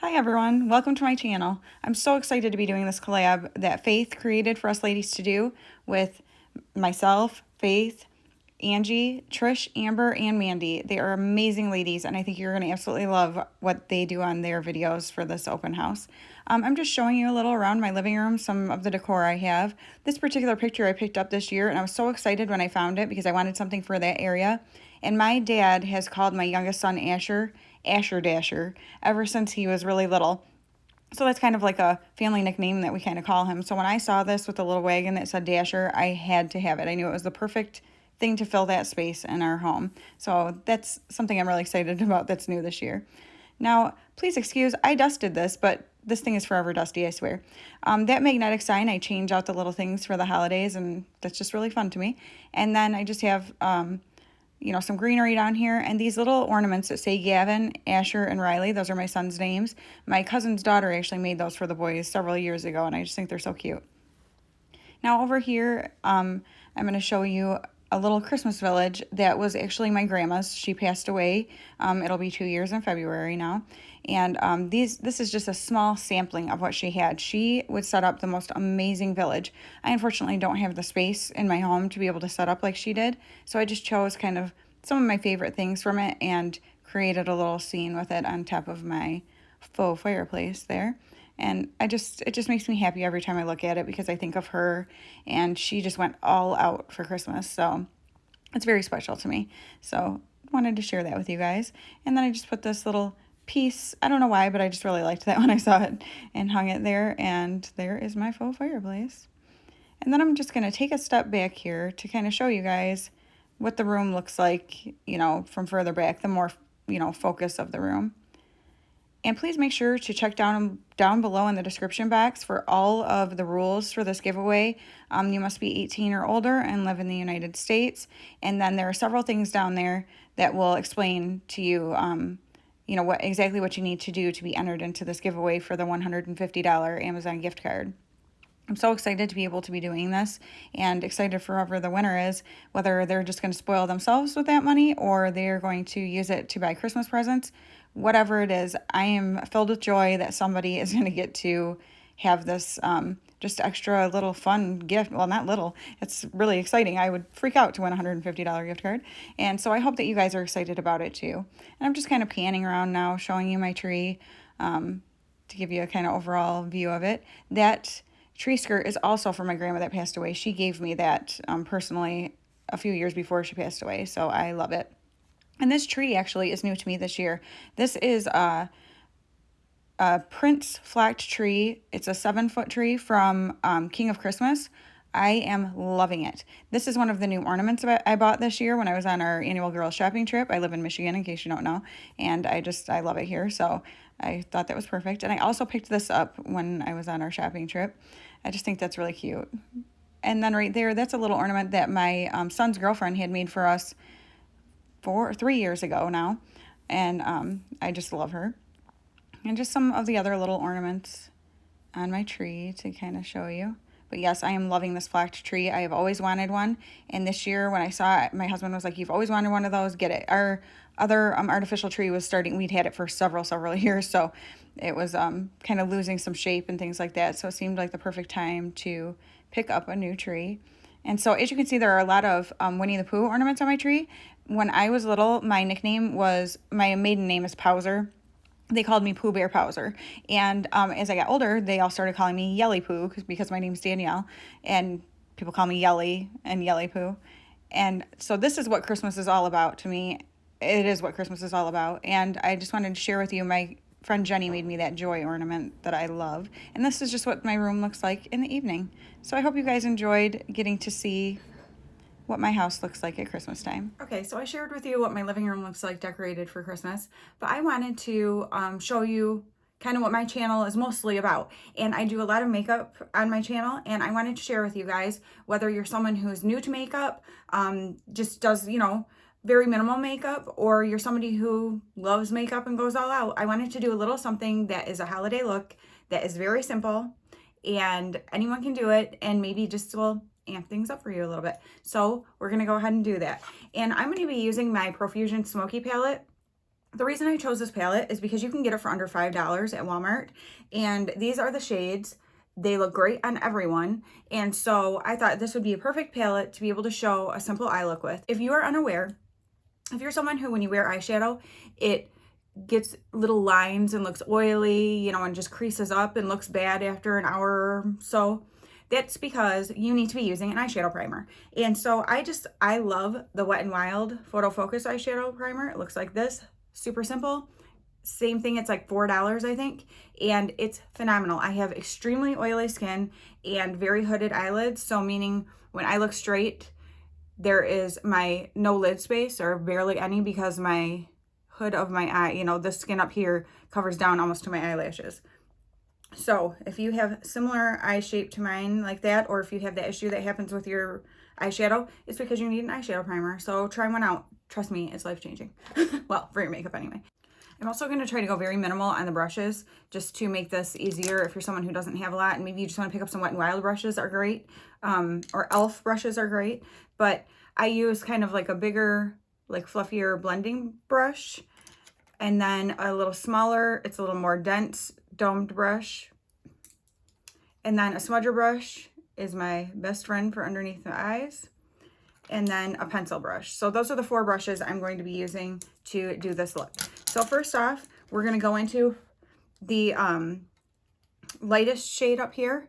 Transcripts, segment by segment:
Hi everyone, welcome to my channel. I'm so excited to be doing this collab that Faith created for us ladies to do with myself, Faith, Angie, Trish, Amber, and Mandy. They are amazing ladies, and I think you're going to absolutely love what they do on their videos for this open house. I'm just showing you a little around my living room, some of the decor I have. This particular picture I picked up this year, and I was so excited when I found it because I wanted something for that area. And my dad has called my youngest son Asher Dasher ever since he was really little. So that's kind of like a family nickname that we kind of call him. So when I saw this with the little wagon that said Dasher, I had to have it. I knew it was the perfect thing to fill that space in our home. So that's something I'm really excited about that's new this year. Now, please excuse, I dusted this, but this thing is forever dusty, I swear. That magnetic sign, I change out the little things for the holidays, and that's just really fun to me. And then I just have some greenery down here, and these little ornaments that say Gavin, Asher, and Riley. Those are my son's names. My cousin's daughter actually made those for the boys several years ago, and I just think they're so cute. Now over here, I'm going to show you a little Christmas village that was actually my grandma's. She passed away. It'll be 2 years in February now. And this is just a small sampling of what she had. She would set up the most amazing village. I unfortunately don't have the space in my home to be able to set up like she did. So I just chose kind of some of my favorite things from it and created a little scene with it on top of my faux fireplace there. And it just makes me happy every time I look at it because I think of her, and she just went all out for Christmas. So it's very special to me. So wanted to share that with you guys. And then I just put this little piece, I don't know why, but I just really liked that when I saw it, and hung it there. And there is my faux fireplace. And then I'm just going to take a step back here to kind of show you guys what the room looks like, from further back, the more, focus of the room. And please make sure to check down below in the description box for all of the rules for this giveaway. You must be 18 or older and live in the United States. And then there are several things down there that will explain to you, exactly what you need to do to be entered into this giveaway for the $150 Amazon gift card. I'm so excited to be able to be doing this, and excited for whoever the winner is, whether they're just going to spoil themselves with that money or they're going to use it to buy Christmas presents. Whatever it is, I am filled with joy that somebody is going to get to have this just extra little fun gift. Well, not little. It's really exciting. I would freak out to win a $150 gift card. And so I hope that you guys are excited about it too. And I'm just kind of panning around now, showing you my tree to give you a kind of overall view of it. That tree skirt is also from my grandma that passed away. She gave me that personally a few years before she passed away, so I love it. And this tree actually is new to me this year. This is a Prince flagged tree. It's a 7-foot tree from King of Christmas. I am loving it. This is one of the new ornaments I bought this year when I was on our annual girls shopping trip. I live in Michigan, in case you don't know, and I love it here, so I thought that was perfect. And I also picked this up when I was on our shopping trip. I just think that's really cute. And then right there, that's a little ornament that my son's girlfriend had made for us 3 years ago now, and I just love her. And just some of the other little ornaments on my tree to kind of show you. But yes, I am loving this flagged tree. I have always wanted one, and this year when I saw it, my husband was like, "You've always wanted one of those, get it." Our other artificial tree was starting, we'd had it for several years, so it was kind of losing some shape and things like that, so it seemed like the perfect time to pick up a new tree. And so as you can see, there are a lot of Winnie the Pooh ornaments on my tree. When I was little, my maiden name is Powser. They called me Pooh Bear Powser. And as I got older, they all started calling me Yelly Pooh because my name's Danielle. And people call me Yelly and Yelly Pooh. And so this is what Christmas is all about to me. It is what Christmas is all about. And I just wanted to share with you, my friend Jenny made me that joy ornament that I love. And this is just what my room looks like in the evening. So I hope you guys enjoyed getting to see what my house looks like at Christmas time. Okay, so I shared with you what my living room looks like decorated for Christmas, but I wanted to show you kind of what my channel is mostly about. And I do a lot of makeup on my channel, and I wanted to share with you guys, whether you're someone who's new to makeup, just does, very minimal makeup, or you're somebody who loves makeup and goes all out. I wanted to do a little something that is a holiday look that is very simple, and anyone can do it, and maybe just will amp things up for you a little bit. So we're going to go ahead and do that. And I'm going to be using my Profusion Smoky palette. The reason I chose this palette is because you can get it for under $5 at Walmart, and these are the shades. They look great on everyone, and so I thought this would be a perfect palette to be able to show a simple eye look with. If you are unaware, if you're someone who, when you wear eyeshadow, it gets little lines and looks oily, you know, and just creases up and looks bad after an hour or so, that's because you need to be using an eyeshadow primer. And so I love the Wet n Wild Photo Focus eyeshadow primer. It looks like this, super simple. Same thing, it's like $4, I think, and it's phenomenal. I have extremely oily skin and very hooded eyelids, so meaning when I look straight, there is no lid space, or barely any, because my hood of my eye, you know, the skin up here covers down almost to my eyelashes. So if you have similar eye shape to mine like that, or if you have that issue that happens with your eyeshadow, it's because you need an eyeshadow primer. So try one out. Trust me, it's life-changing. Well, for your makeup anyway. I'm also going to try to go very minimal on the brushes just to make this easier if you're someone who doesn't have a lot, and maybe you just want to pick up some Wet n Wild brushes are great, or e.l.f. brushes are great, but I use kind of like a bigger, like fluffier blending brush, and then a little smaller, it's a little more dense domed brush, and then a smudger brush is my best friend for underneath the eyes, and then a pencil brush. So those are the 4 brushes I'm going to be using to do this look. So first off, we're going to go into the lightest shade up here,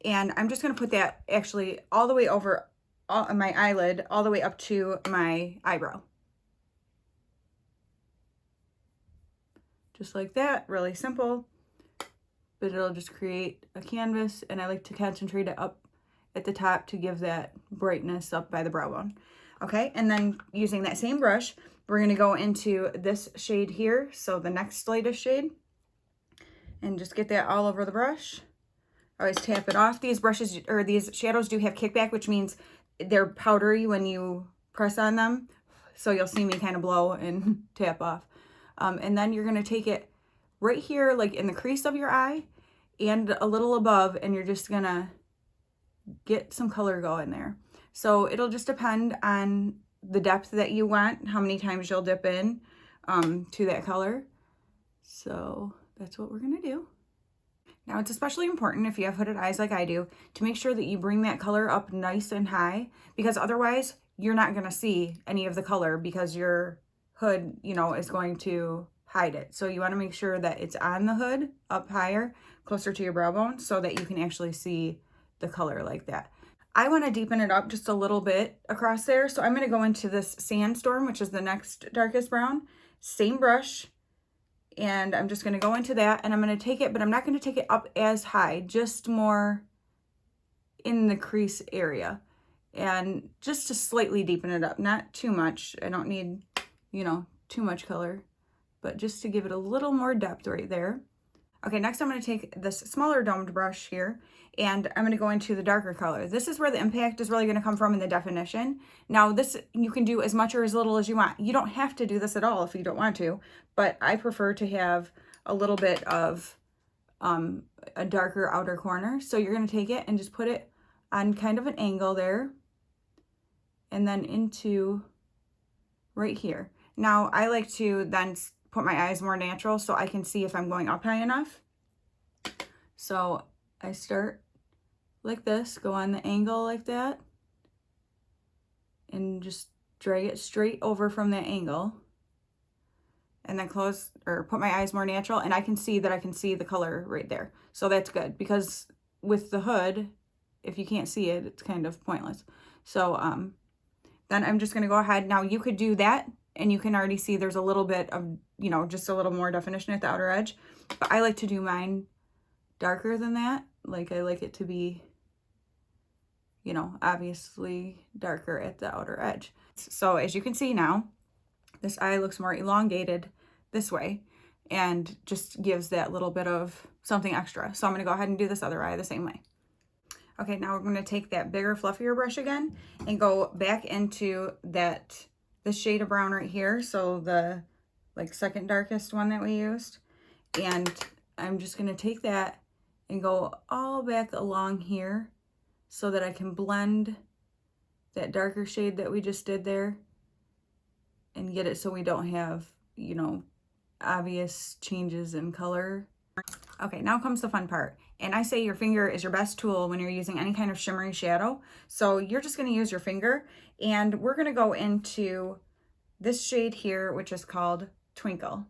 and I'm just going to put that actually all the way over my eyelid, all the way up to my eyebrow. Just like that, really simple, but it'll just create a canvas, and I like to concentrate it up at the top to give that brightness up by the brow bone. Okay, and then using that same brush, we're going to go into this shade here, so the next lightest shade, and just get that all over the brush. Always tap it off. These brushes, or these shadows, do have kickback, which means they're powdery when you press on them, so you'll see me kind of blow and tap off. And then you're going to take it right here, like in the crease of your eye and a little above, and you're just going to get some color going there. So it'll just depend on the depth that you want, how many times you'll dip in to that color. So that's what we're gonna do. Now it's especially important if you have hooded eyes like I do to make sure that you bring that color up nice and high, because otherwise you're not gonna see any of the color because your hood, you know, is going to hide it. So you wanna make sure that it's on the hood, up higher, closer to your brow bone, so that you can actually see the color like that. I want to deepen it up just a little bit across there, so I'm going to go into this Sandstorm, which is the next darkest brown, same brush, and I'm just going to go into that, and I'm going to take it, but I'm not going to take it up as high, just more in the crease area, and just to slightly deepen it up, not too much. I don't need, you know, too much color, but just to give it a little more depth right there. Okay, next I'm going to take this smaller domed brush here, and I'm going to go into the darker color. This is where the impact is really going to come from in the definition. Now this, you can do as much or as little as you want. You don't have to do this at all if you don't want to, but I prefer to have a little bit of a darker outer corner. So you're going to take it and just put it on kind of an angle there, and then into right here. Now I like to then put my eyes more natural so I can see if I'm going up high enough. So I start like this, go on the angle like that, and just drag it straight over from that angle, and then close or put my eyes more natural, and I can see that I can see the color right there. So that's good, because with the hood, if you can't see it, it's kind of pointless. So then I'm just going to go ahead. Now you could do that, and you can already see there's a little bit of, you know, just a little more definition at the outer edge. But I like to do mine darker than that. Like I like it to be, you know, obviously darker at the outer edge. So as you can see now, this eye looks more elongated this way and just gives that little bit of something extra. So I'm going to go ahead and do this other eye the same way. Okay, now we're going to take that bigger, fluffier brush again and go back into this shade of brown right here. So the like second darkest one that we used. And I'm just going to take that and go all back along here so that I can blend that darker shade that we just did there and get it so we don't have, you know, obvious changes in color. Okay, now comes the fun part. And I say your finger is your best tool when you're using any kind of shimmery shadow. So you're just gonna use your finger, and we're gonna go into this shade here, which is called Twinkle.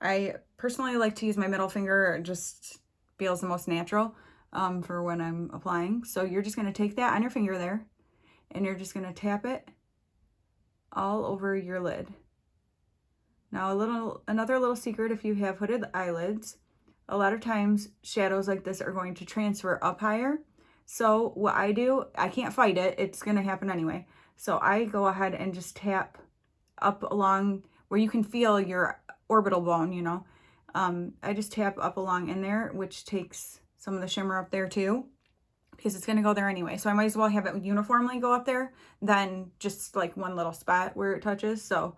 I personally like to use my middle finger. It just feels the most natural for when I'm applying. So you're just gonna take that on your finger there, and you're just gonna tap it all over your lid. Now another little secret, if you have hooded eyelids, a lot of times shadows like this are going to transfer up higher. So what I do, I can't fight it, it's gonna happen anyway. So I go ahead and just tap up along where you can feel your orbital bone, you know. I just tap up along in there, which takes some of the shimmer up there too, because it's gonna go there anyway. So I might as well have it uniformly go up there than just like one little spot where it touches. So,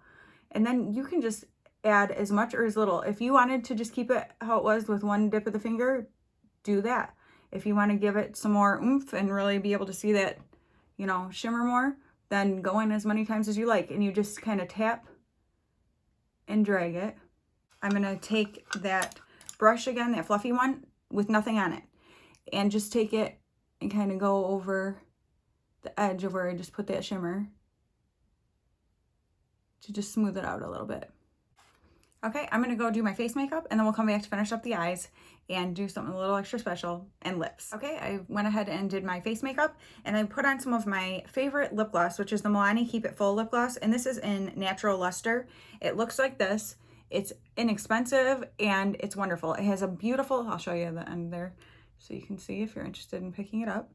and then you can just add as much or as little. If you wanted to just keep it how it was with one dip of the finger, do that. If you want to give it some more oomph and really be able to see that, you know, shimmer more, then go in as many times as you like, and you just kind of tap and drag it. I'm gonna take that brush again, that fluffy one with nothing on it, and just take it and kind of go over the edge of where I just put that shimmer to just smooth it out a little bit. Okay, I'm gonna go do my face makeup, and then we'll come back to finish up the eyes and do something a little extra special, and lips. Okay, I went ahead and did my face makeup, and I put on some of my favorite lip gloss, which is the Milani Keep It Full lip gloss, and this is in Natural Luster. It looks like this. It's inexpensive and it's wonderful. It has a beautiful, I'll show you the end there so you can see if you're interested in picking it up.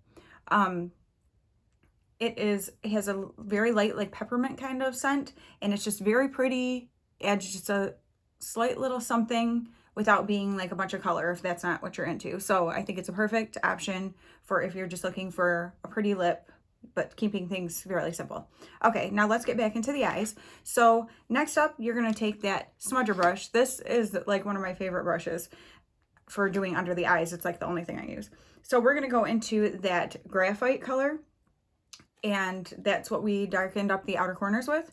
It has a very light, like peppermint kind of scent, and it's just very pretty. Adds just a slight little something without being like a bunch of color if that's not what you're into. So I think it's a perfect option for if you're just looking for a pretty lip, but keeping things fairly simple. Okay, now let's get back into the eyes. So next up, you're gonna take that smudger brush. This is like one of my favorite brushes for doing under the eyes. It's like the only thing I use. So we're gonna go into that graphite color, and that's what we darkened up the outer corners with.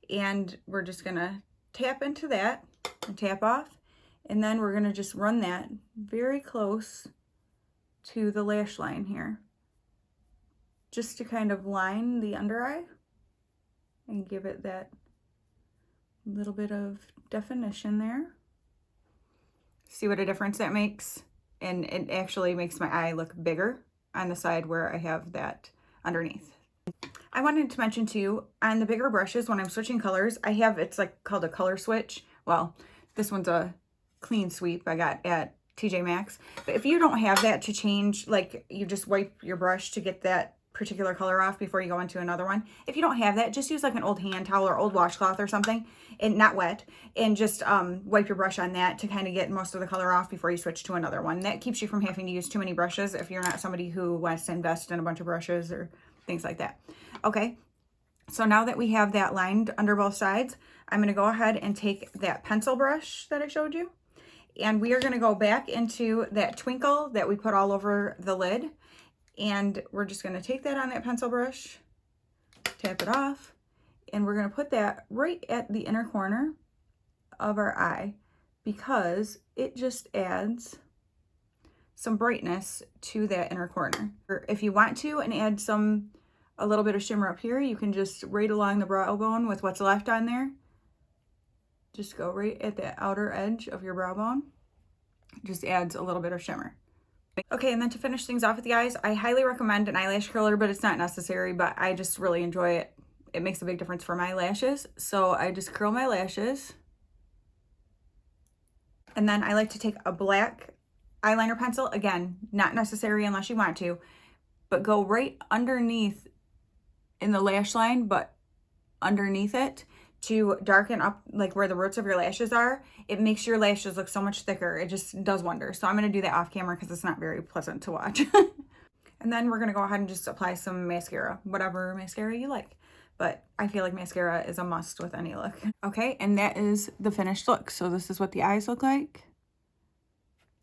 And we're just gonna tap into that and tap off. And then we're gonna just run that very close to the lash line here, just to kind of line the under eye and give it that little bit of definition there. See what a difference that makes? And it actually makes my eye look bigger on the side where I have that underneath. I wanted to mention too, on the bigger brushes, when I'm switching colors, I have, it's like called a color switch. Well, this one's a clean sweep I got at TJ Maxx. But if you don't have that to change, like you just wipe your brush to get that particular color off before you go into another one. If you don't have that, just use like an old hand towel or old washcloth or something, and not wet, and just wipe your brush on that to kind of get most of the color off before you switch to another one. That keeps you from having to use too many brushes if you're not somebody who wants to invest in a bunch of brushes or things like that. Okay, so now that we have that lined under both sides, I'm going to go ahead and take that pencil brush that I showed you, and we are going to go back into that twinkle that we put all over the lid. And we're just going to take that on that pencil brush, tap it off, and we're going to put that right at the inner corner of our eye, because it just adds some brightness to that inner corner. If you want to and add a little bit of shimmer up here, you can just right along the brow bone with what's left on there. Just go right at the outer edge of your brow bone. Just adds a little bit of shimmer. Okay, and then to finish things off with the eyes, I highly recommend an eyelash curler, but it's not necessary, but I just really enjoy it. It makes a big difference for my lashes. So I just curl my lashes. And then I like to take a black eyeliner pencil, again, not necessary unless you want to, but go right underneath in the lash line, but underneath it, to darken up like where the roots of your lashes are. It makes your lashes look so much thicker. It just does wonders. So I'm going to do that off camera because it's not very pleasant to watch. And then we're going to go ahead and just apply some mascara, whatever mascara you like. But I feel like mascara is a must with any look. Okay, and that is the finished look. So this is what the eyes look like.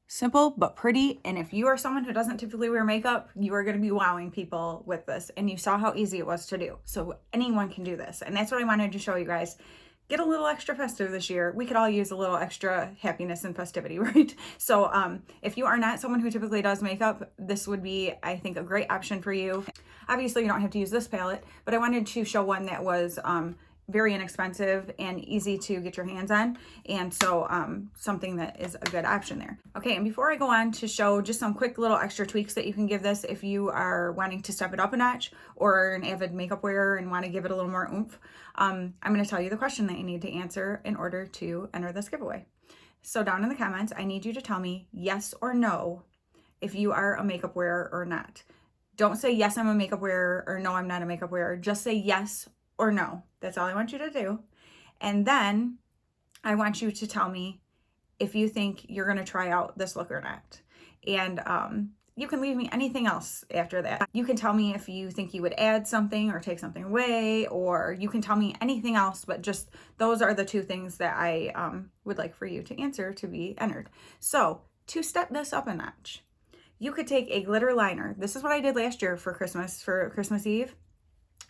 Simple but pretty, and if you are someone who doesn't typically wear makeup, you are going to be wowing people with this, and you saw how easy it was to do. So anyone can do this, and that's what I wanted to show you guys. get a little extra festive this year. We could all use a little extra happiness and festivity, right? So if you are not someone who typically does makeup, this would be, I think, a great option for you. Obviously, you don't have to use this palette, but I wanted to show one that was very inexpensive and easy to get your hands on, and so something that is a good option there. Okay, and before I go on to show just some quick little extra tweaks that you can give this if you are wanting to step it up a notch or an avid makeup wearer and want to give it a little more oomph, I'm going to tell you the question that you need to answer in order to enter this giveaway. So down in the comments, I need you to tell me yes or no if you are a makeup wearer or not. Don't say yes, I'm a makeup wearer, or no, I'm not a makeup wearer. Just say yes or no. That's all I want you to do. And then I want you to tell me if you think you're going to try out this look or not. And you can leave me anything else after that. You can tell me if you think you would add something or take something away, or you can tell me anything else, but just those are the two things that I would like for you to answer to be entered. So to step this up a notch, you could take a glitter liner. This is what I did last year for Christmas Eve.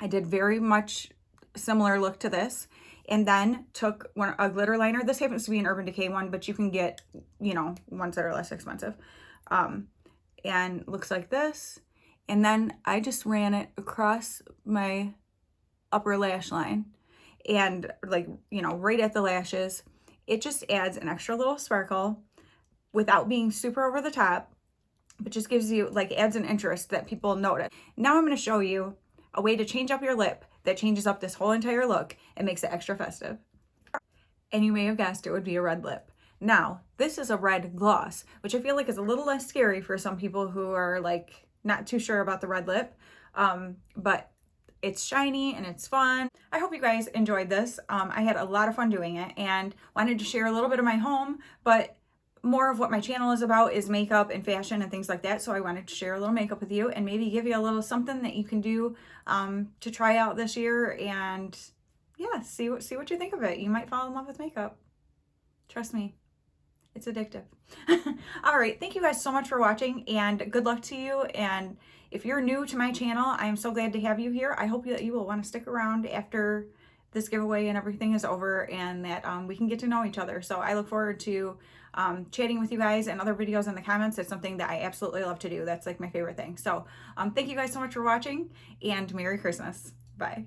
I did very much similar look to this, and then took a glitter liner. This happens to be an Urban Decay one, but you can get, you know, ones that are less expensive. And looks like this. And then I just ran it across my upper lash line and, like, you know, right at the lashes. It just adds an extra little sparkle without being super over the top, but just gives you, like, adds an interest that people notice. Now I'm going to show you a way to change up your lip that changes up this whole entire look and makes it extra festive. And you may have guessed it would be a red lip. Now, this is a red gloss, which I feel like is a little less scary for some people who are, like, not too sure about the red lip, but it's shiny and it's fun. I hope you guys enjoyed this. I had a lot of fun doing it and wanted to share a little bit of my home, but more of what my channel is about is makeup and fashion and things like that. So I wanted to share a little makeup with you and maybe give you a little something that you can do to try out this year, and yeah, see what you think of it. You might fall in love with makeup. Trust me, it's addictive. All right, thank you guys so much for watching, and good luck to you. And if you're new to my channel, I am so glad to have you here. I hope that you will want to stick around after this giveaway and everything is over, and that we can get to know each other. So I look forward to chatting with you guys and other videos in the comments. It's something that I absolutely love to do. That's like my favorite thing. So thank you guys so much for watching, and Merry Christmas. Bye.